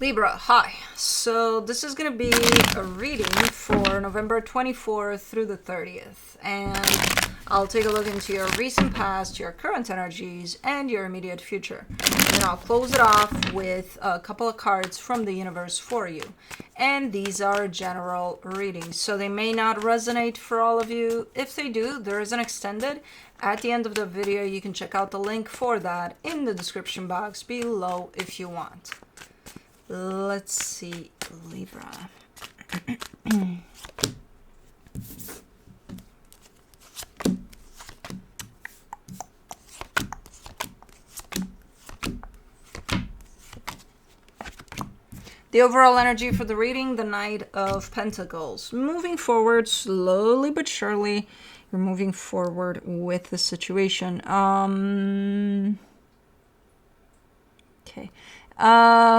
Libra, hi. So this is going to be a reading for November 24th through the 30th. And I'll take a look into your recent past, your current energies, and your immediate future. And then I'll close it off with a couple of cards from the universe for you. And these are general readings, so they may not resonate for all of you. If they do, there is an extended. At the end of the video, you can check out the link for that in the description box below if you want. Let's see, Libra. The overall energy for the reading, the Knight of Pentacles. Moving forward slowly but surely. You're moving forward with the situation. Okay.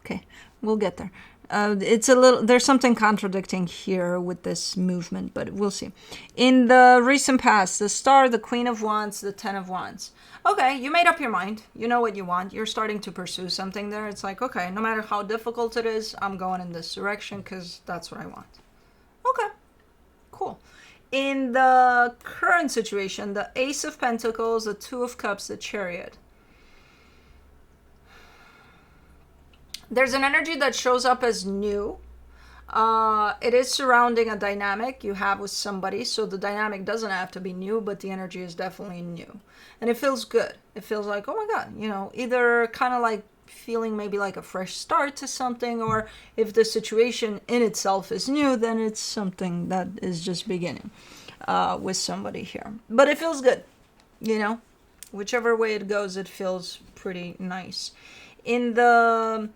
Okay, we'll get there. It's a little, there's something contradicting here with this movement, but we'll see. In the recent past, the Star, the Queen of Wands, the Ten of Wands. Okay, you made up your mind. You know what you want. You're starting to pursue something there. It's like, okay, no matter how difficult it is, I'm going in this direction because that's what I want. Okay, cool. In the current situation, the Ace of Pentacles, the Two of Cups, the Chariot. There's an energy that shows up as new. It is surrounding a dynamic you have with somebody, so the dynamic doesn't have to be new, but the energy is definitely new. And it feels good. It feels like, oh my God, you know, either kind of like feeling maybe like a fresh start to something, or if the situation in itself is new, then it's something that is just beginning with somebody here. But it feels good, you know, whichever way it goes, it feels pretty nice. In the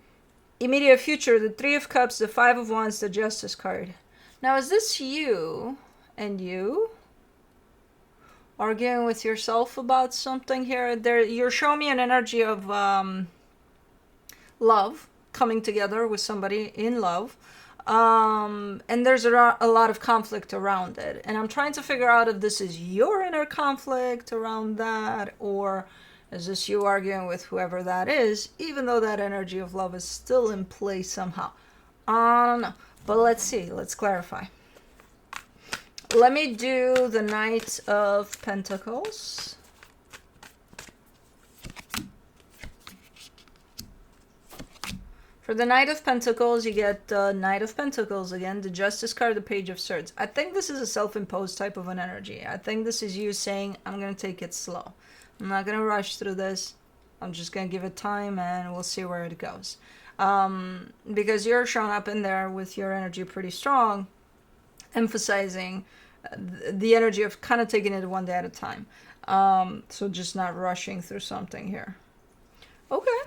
immediate future, the Three of Cups, the Five of Wands, the Justice card. Now, is this you and you arguing with yourself about something here? There, you're showing me an energy of love, coming together with somebody in love. And there's a lot of conflict around it. And I'm trying to figure out if this is your inner conflict around that, or is this you arguing with whoever that is, even though that energy of love is still in play somehow? I don't know. But let's see. Let's clarify. Let me do the Knight of Pentacles. For the Knight of Pentacles, you get the Knight of Pentacles again, the Justice card, the Page of Swords. I think this is a self-imposed type of an energy. I think this is you saying, I'm going to take it slow. I'm not going to rush through this. I'm just going to give it time and we'll see where it goes. Because you're showing up in there with your energy pretty strong, emphasizing the energy of kind of taking it one day at a time. So just not rushing through something here. Okay.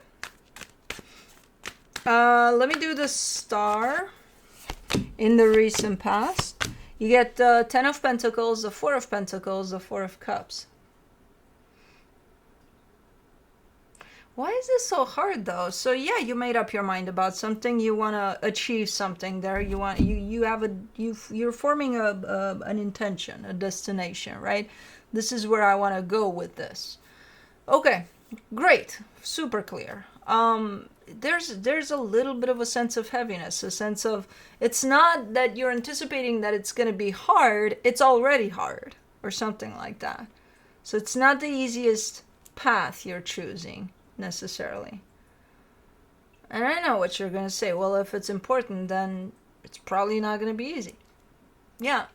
Let me do the Star in the recent past. You get the Ten of Pentacles, the Four of Pentacles, the Four of Cups. Why is this so hard though? So yeah, you made up your mind about something. You want to achieve something there. You want you're forming an intention, a destination, right? This is where I want to go with this. Okay, great, super clear. There's a little bit of a sense of heaviness, a sense of, it's not that you're anticipating that it's going to be hard, it's already hard, or something like that. So it's not the easiest path you're choosing necessarily. And I know what you're going to say. Well, if it's important, then it's probably not going to be easy. Yeah,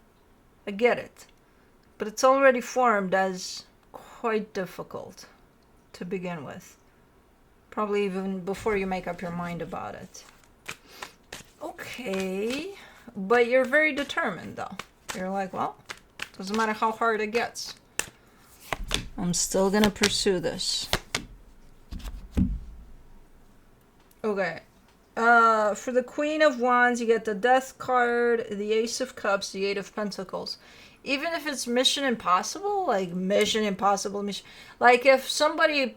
I get it. But it's already formed as quite difficult to begin with. Probably even before you make up your mind about it. Okay. But you're very determined, though. You're like, well, doesn't matter how hard it gets. I'm still going to pursue this. Okay. For the Queen of Wands, you get the Death card, the Ace of Cups, the Eight of Pentacles. Even if it's Mission Impossible, like Mission Impossible, like if somebody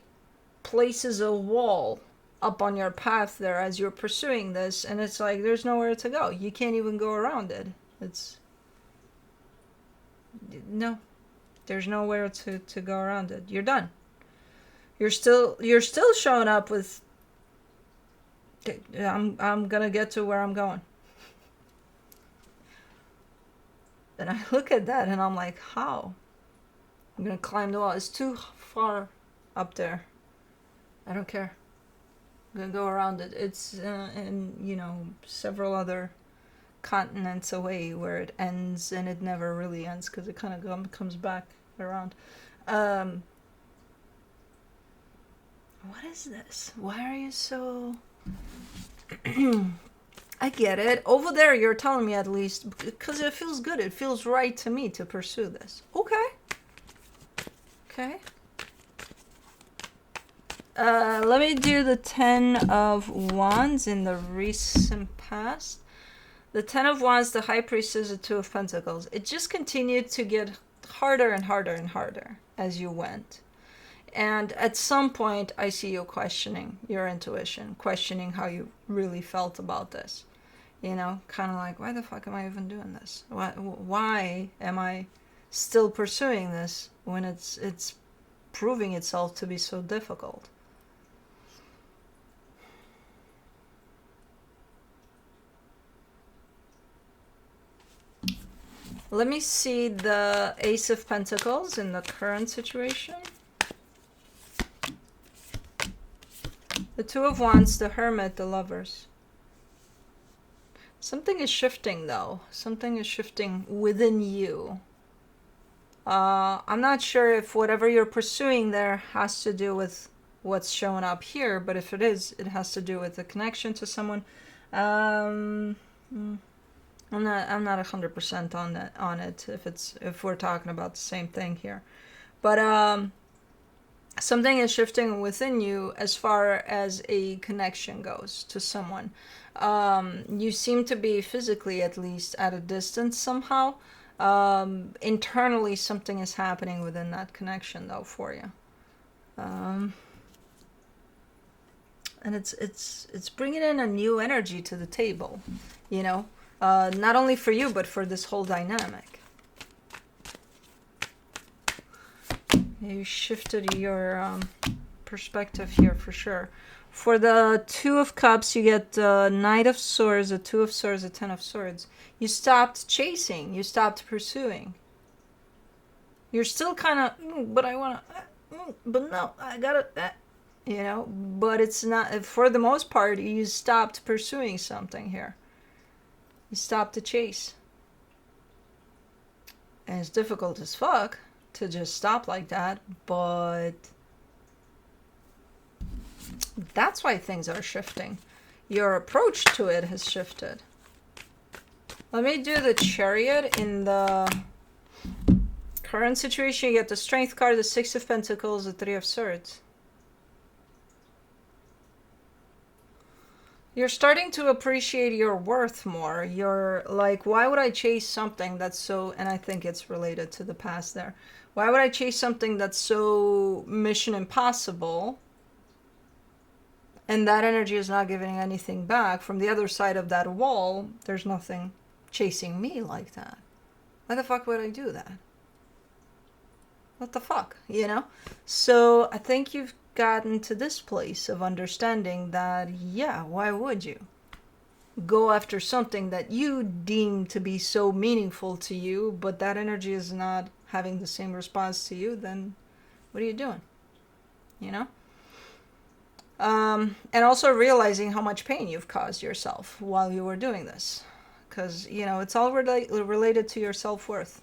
places a wall up on your path there as you're pursuing this, and it's like there's nowhere to go. You can't even go around it. No, there's nowhere to go around it. You're done. You're still showing up with I'm gonna get to where I'm going. And I look at that and I'm like, how? I'm gonna climb the wall. It's too far up there. I don't care. I'm gonna go around it. It's in, you know, several other continents away where it ends, and it never really ends because it kind of comes back around. What is this? Why are you so... I get it. Over there, you're telling me at least, because it feels good. It feels right to me to pursue this. Okay. Okay. Let me do the 10 of Wands in the recent past. The 10 of Wands, the High Priestess, the 2 of Pentacles. It just continued to get harder and harder and harder as you went. And at some point, I see you questioning your intuition, questioning how you really felt about this. You know, kind of like, why the fuck am I even doing this? Why am I still pursuing this when it's proving itself to be so difficult? Let me see the Ace of Pentacles in the current situation. The 2 of Wands, the Hermit, the Lovers. Something is shifting though. Something is shifting within you. I'm not sure if whatever you're pursuing there has to do with what's showing up here, but if it is, it has to do with a connection to someone. I'm not 100% on it if we're talking about the same thing here. But something is shifting within you as far as a connection goes to someone. You seem to be physically, at least, at a distance somehow. Internally, something is happening within that connection, though, for you. And it's bringing in a new energy to the table, you know, not only for you, but for this whole dynamic. You shifted your perspective here for sure. For the 2 of Cups, you get the Knight of Swords, the 2 of Swords, the 10 of Swords. You stopped chasing. You stopped pursuing. You're still kind of, but I want to, but no, I gotta, you know, but it's not, for the most part, you stopped pursuing something here. You stopped the chase. And it's difficult as fuck to just stop like that, but that's why things are shifting. Your approach to it has shifted. Let me do the Chariot in the current situation. You get the Strength card, the 6 of Pentacles, the 3 of Swords. You're starting to appreciate your worth more. You're like, why would I chase something that's so, and I think it's related to the past there. Why would I chase something that's so mission impossible? And that energy is not giving anything back. From the other side of that wall, there's nothing chasing me like that. Why the fuck would I do that? What the fuck, you know? So I think you've gotten to this place of understanding that, yeah, why would you go after something that you deem to be so meaningful to you, but that energy is not having the same response to you? Then what are you doing? You know? And also realizing how much pain you've caused yourself while you were doing this. Because, you know, it's all related to your self-worth.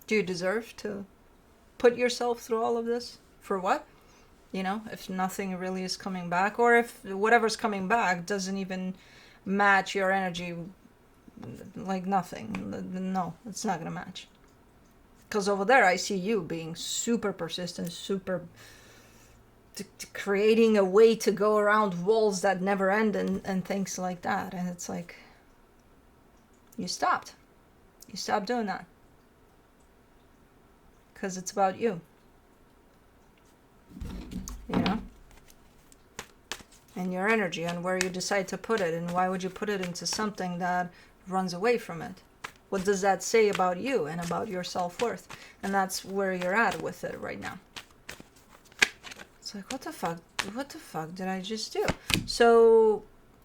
Do you deserve to put yourself through all of this? For what? You know, if nothing really is coming back, or if whatever's coming back doesn't even match your energy, like nothing. No, it's not going to match. Because over there, I see you being super persistent, super... creating a way to go around walls that never end and things like that. And it's like, you stopped. You stopped doing that. Because it's about you. You know? And your energy and where you decide to put it. And why would you put it into something that runs away from it? What does that say about you and about your self-worth? And that's where you're at with it right now. It's like, what the fuck did I just do? So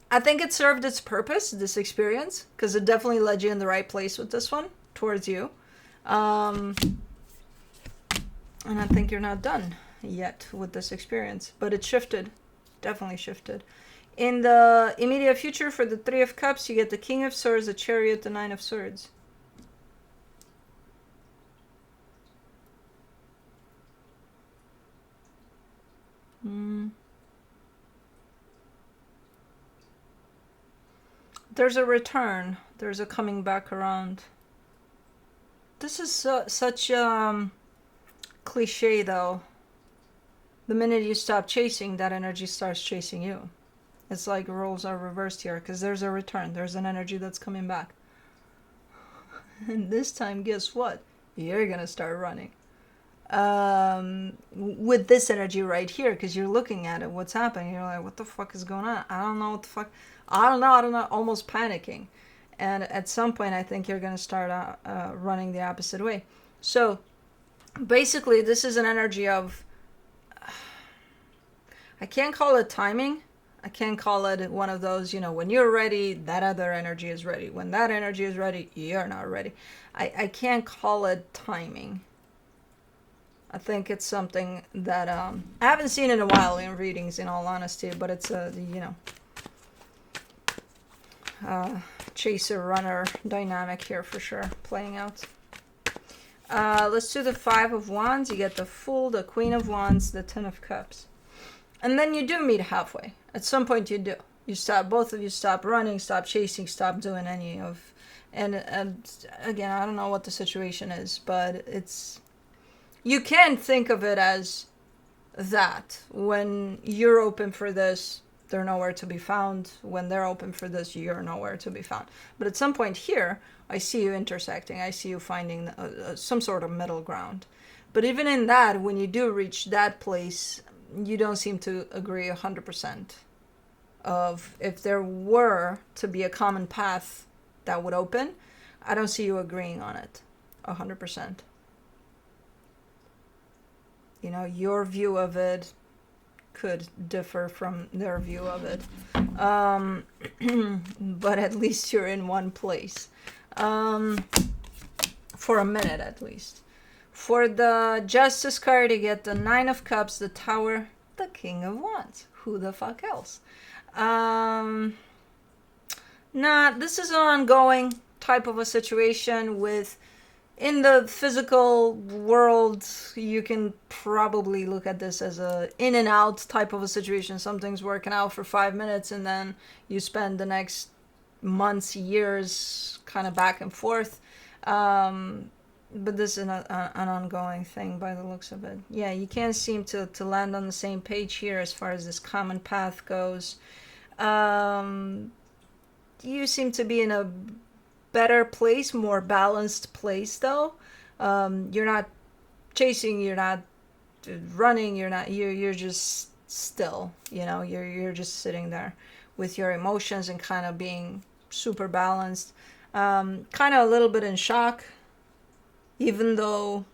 I think it served its purpose, this experience, because it definitely led you in the right place with this one, towards you. And I think you're not done yet with this experience, but it shifted, definitely shifted. In the immediate future, for the Three of Cups, you get the King of Swords, the Chariot, the Nine of Swords. There's a return. There's a coming back around. This is such cliche, though. The minute you stop chasing, that energy starts chasing you. It's like roles are reversed here, because there's a return. There's an energy that's coming back. And this time, guess what? You're gonna start running. With this energy right here, because you're looking at it, what's happening? You're like, what the fuck is going on? I don't know what the fuck. I don't know, almost panicking. And at some point, I think you're gonna start running the opposite way. So basically, this is an energy of, I can't call it timing. I can't call it one of those, when you're ready, that other energy is ready. When that energy is ready, you're not ready. I can't call it timing. I think it's something that I haven't seen in a while in readings, in all honesty, but it's a, chaser-runner dynamic here for sure, playing out. Let's do the Five of Wands. You get the Fool, the Queen of Wands, the Ten of Cups. And then you do meet halfway. At some point you do. You stop, both of you stop running, stop chasing, stop doing any of... And again, I don't know what the situation is, but it's... You can think of it as that. When you're open for this, they're nowhere to be found. When they're open for this, you're nowhere to be found. But at some point here, I see you intersecting. I see you finding some sort of middle ground. But even in that, when you do reach that place, you don't seem to agree 100% of if there were to be a common path that would open. I don't see you agreeing on it 100%. Your view of it could differ from their view of it. But at least you're in one place. For a minute, at least. For the Justice card, you get the Nine of Cups, the Tower, the King of Wands. Who the fuck else? This is an ongoing type of a situation with... In the physical world, you can probably look at this as a in and out type of a situation. Something's working out for 5 minutes and then you spend the next months, years kind of back and forth. But this is an ongoing thing by the looks of it. Yeah, you can't seem to land on the same page here as far as this common path goes. You seem to be in a better place, more balanced place though. You're not chasing, you're not running, you're just still, you're just sitting there with your emotions and kind of being super balanced. Kind of a little bit in shock, even though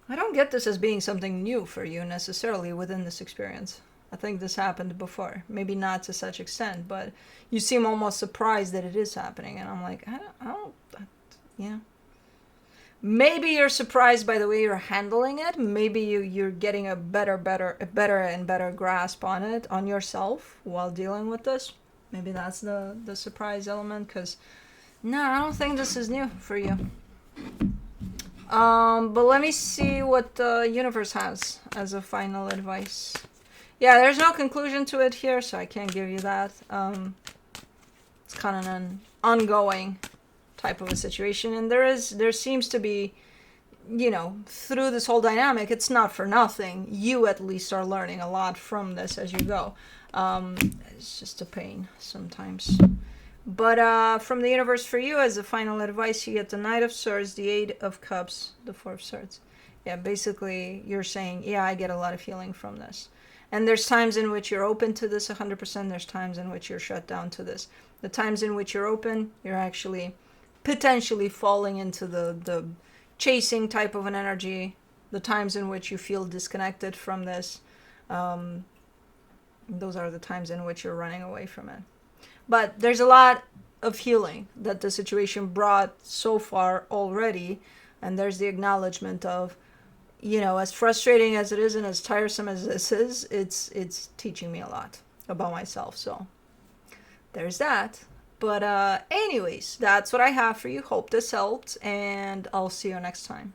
I don't get this as being something new for you necessarily within this experience. I think this happened before. Maybe not to such extent, but you seem almost surprised that it is happening. And I'm like, yeah. Maybe you're surprised by the way you're handling it. Maybe you're getting a better and better grasp on it, on yourself while dealing with this. Maybe that's the surprise element, because no, I don't think this is new for you. But let me see what the universe has as a final advice. Yeah, there's no conclusion to it here, so I can't give you that. It's kind of an ongoing type of a situation, and there seems to be, through this whole dynamic, it's not for nothing. You at least are learning a lot from this as you go. It's just a pain sometimes. But from the universe for you, as a final advice, you get the Knight of Swords, the Eight of Cups, the Four of Swords. Yeah, basically you're saying, yeah, I get a lot of healing from this. And there's times in which you're open to this 100%. There's times in which you're shut down to this. The times in which you're open, you're actually potentially falling into the chasing type of an energy. The times in which you feel disconnected from this, those are the times in which you're running away from it. But there's a lot of healing that the situation brought so far already. And there's the acknowledgement of, as frustrating as it is and as tiresome as this is, it's teaching me a lot about myself. So there's that. But anyways, that's what I have for you. Hope this helped, and I'll see you next time.